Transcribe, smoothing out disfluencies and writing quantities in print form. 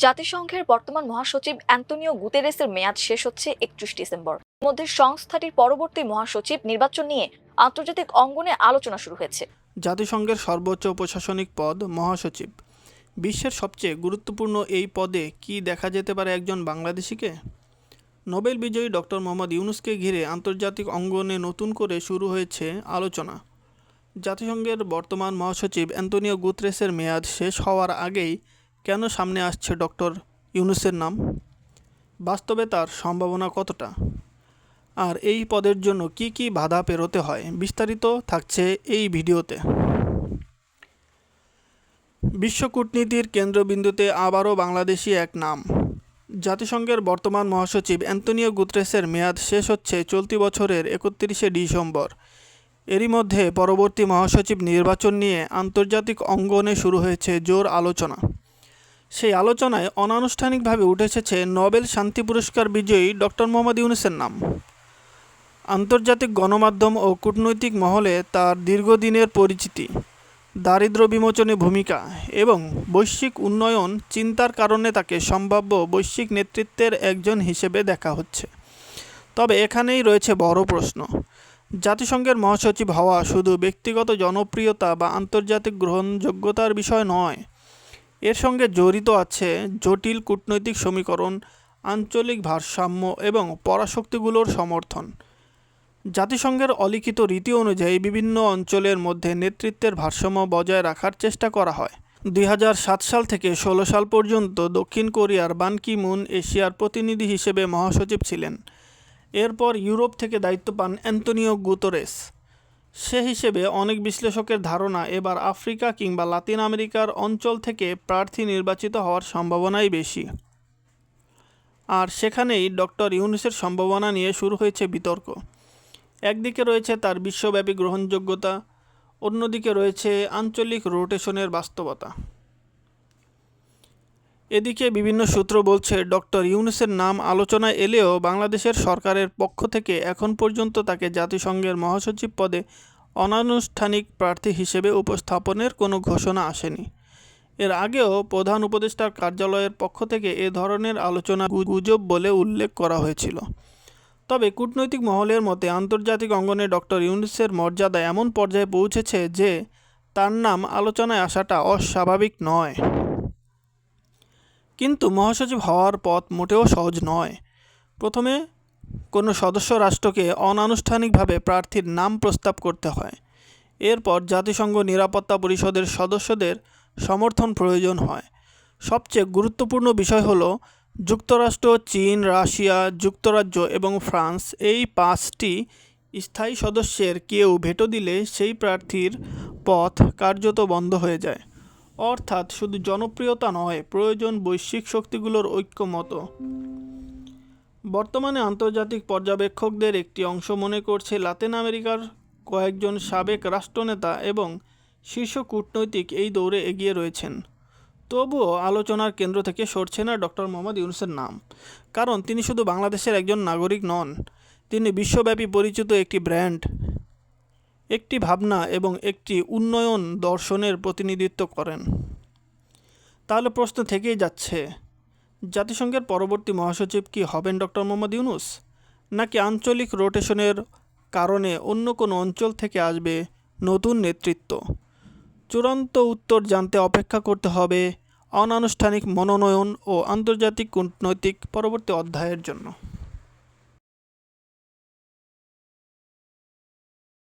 জাতিসংঘের বর্তমান মহাসচিব অ্যান্তোনিও গুতেরেসের মেয়াদ শেষ হচ্ছে 31 ডিসেম্বর। মধ্যে সংস্থাটির পরবর্তী মহাসচিব নির্বাচন নিয়ে আন্তর্জাতিক অঙ্গনে আলোচনা শুরু হয়েছে। জাতিসংঘের সর্বোচ্চ প্রশাসনিক পদ মহাসচিব। বিশ্বের সবচেয়ে গুরুত্বপূর্ণ এই পদে কি দেখা যেতে পারে একজন বাংলাদেশিকে? নোবেল বিজয়ী ডক্টর মোহাম্মদ ইউনূসকে ঘিরে আন্তর্জাতিক অঙ্গনে নতুন করে শুরু হয়েছে আলোচনা। জাতিসংঘের বর্তমান মহাসচিব অ্যান্তোনিও গুতেরেসের মেয়াদ শেষ হওয়ার আগেই কেন সামনে আসছে ডক্টর ইউনূসের নাম? বাস্তবে তার সম্ভাবনা কতটা? আর এই পদের জন্য কি কি বাধা পেরোতে হয়, বিস্তারিত থাকছে এই ভিডিওতে। বিশ্ব কূটনীতির কেন্দ্রবিন্দুতে আবারও বাংলাদেশি এক নাম। জাতিসংঘের বর্তমান মহাসচিব অ্যান্তোনিও গুতেরেসের মেয়াদ শেষ হচ্ছে চলতি বছরের 31 ডিসেম্বর। এরই মধ্যে পরবর্তী মহাসচিব নির্বাচন নিয়ে আন্তর্জাতিক অঙ্গনে শুরু হয়েছে জোর আলোচনা। সেই আলোচনায় অনানুষ্ঠানিকভাবে উঠে এসেছে নোবেল শান্তি পুরস্কার বিজয়ী ডক্টর মোহাম্মদ ইউনূসের নাম। আন্তর্জাতিক গণমাধ্যম ও কূটনৈতিক মহলে তার দীর্ঘদিনের পরিচিতি, দারিদ্র্য বিমোচনে ভূমিকা এবং বৈশ্বিক উন্নয়ন চিন্তার কারণে তাকে সম্ভাব্য বৈশ্বিক নেতৃত্বের একজন হিসেবে দেখা হচ্ছে। তবে এখানেই রয়েছে বড় প্রশ্ন। জাতিসংঘের মহাসচিব হওয়া শুধু ব্যক্তিগত জনপ্রিয়তা বা আন্তর্জাতিক গ্রহণযোগ্যতার বিষয় নয়, এর সঙ্গে জড়িত আছে জটিল কূটনৈতিক সমীকরণ, আঞ্চলিক ভারসাম্য এবং পরাশক্তিগুলোর সমর্থন। জাতিসংঘের অলিখিত রীতি অনুযায়ী বিভিন্ন অঞ্চলের মধ্যে নেতৃত্বের ভারসাম্য বজায় রাখার চেষ্টা করা হয়। 2007 সাল থেকে 16 সাল পর্যন্ত দক্ষিণ কোরিয়ার বান কি মুন এশিয়ার প্রতিনিধি হিসেবে মহাসচিব ছিলেন। এরপর ইউরোপ থেকে দায়িত্ব পান অ্যান্তোনিও গুতেরেস। সে হিসেবে অনেক বিশ্লেষকের ধারণা এবার আফ্রিকা কিংবা লাতিন আমেরিকার অঞ্চল থেকে প্রার্থী নির্বাচিত হওয়ার সম্ভাবনাই বেশি। আর সেখানেই ডক্টর ইউনূসের সম্ভাবনা নিয়ে শুরু হয়েছে বিতর্ক। একদিকে রয়েছে তার বিশ্বব্যাপী গ্রহণযোগ্যতা, অন্যদিকে রয়েছে আঞ্চলিক রোটেশনের বাস্তবতা। এদিকে বিভিন্ন সূত্র বলছে ডক্টর ইউনূসের নাম আলোচনায় এলেও বাংলাদেশের সরকারের পক্ষ থেকে এখন পর্যন্ত তাকে জাতিসংঘের মহাসচিব পদে অনানুষ্ঠানিক প্রার্থী হিসেবে উপস্থাপনের কোনো ঘোষণা আসেনি। এর আগেও প্রধান উপদেষ্টার কার্যালয়ের পক্ষ থেকে এ ধরনের আলোচনা গুজব বলে উল্লেখ করা হয়েছিল। তবে কূটনৈতিক মহলের মতে আন্তর্জাতিক অঙ্গনে ডক্টর ইউনূসের মর্যাদা এমন পর্যায়ে পৌঁছেছে যে তার নাম আলোচনায় আসাটা অস্বাভাবিক নয়। কিন্তু মহাসচিব হওয়ার পথ মোটেও সহজ নয়। প্রথমে কোনো সদস্য রাষ্ট্রকে অনানুষ্ঠানিকভাবে প্রার্থীর নাম প্রস্তাব করতে হয়। এরপর জাতিসংঘ নিরাপত্তা পরিষদের সদস্যদের সমর্থন প্রয়োজন হয়। সবচেয়ে গুরুত্বপূর্ণ বিষয় হলো যুক্তরাষ্ট্র, চীন, রাশিয়া, যুক্তরাজ্য এবং ফ্রান্স এই 5টি স্থায়ী সদস্যের কেউ ভেটো দিলে সেই প্রার্থীর পথ কার্যত বন্ধ হয়ে যায়। অর্থাৎ শুধু জনপ্রিয়তা নয়, প্রয়োজন বৈশ্বিক শক্তিগুলোর ঐক্যমত। বর্তমানে আন্তর্জাতিক পর্যবেক্ষকদের একটি অংশ মনে করছে লাতিন আমেরিকার কয়েকজন সাবেক রাষ্ট্রনেতা এবং শীর্ষ কূটনৈতিক এই দৌড়ে এগিয়ে রয়েছেন। তবুও আলোচনার কেন্দ্র থেকে সরছে না ডক্টর মোহাম্মদ ইউনূসের নাম। কারণ তিনি শুধু বাংলাদেশের একজন নাগরিক নন, তিনি বিশ্বব্যাপী পরিচিত একটি ব্র্যান্ড, একটি ভাবনা এবং একটি উন্নয়ন দর্শনের প্রতিনিধিত্ব করেন। তাহলে প্রশ্ন থেকেই যাচ্ছে, জাতিসংঘের পরবর্তী মহাসচিব কি হবেন ডক্টর মোহাম্মদ ইউনূস, নাকি আঞ্চলিক রোটেশনের কারণে অন্য কোনো অঞ্চল থেকে আসবে নতুন নেতৃত্ব? চূড়ান্ত উত্তর জানতে অপেক্ষা করতে হবে অনানুষ্ঠানিক মনোনয়ন ও আন্তর্জাতিক কূটনৈতিক পরবর্তী অধ্যায়ের জন্য।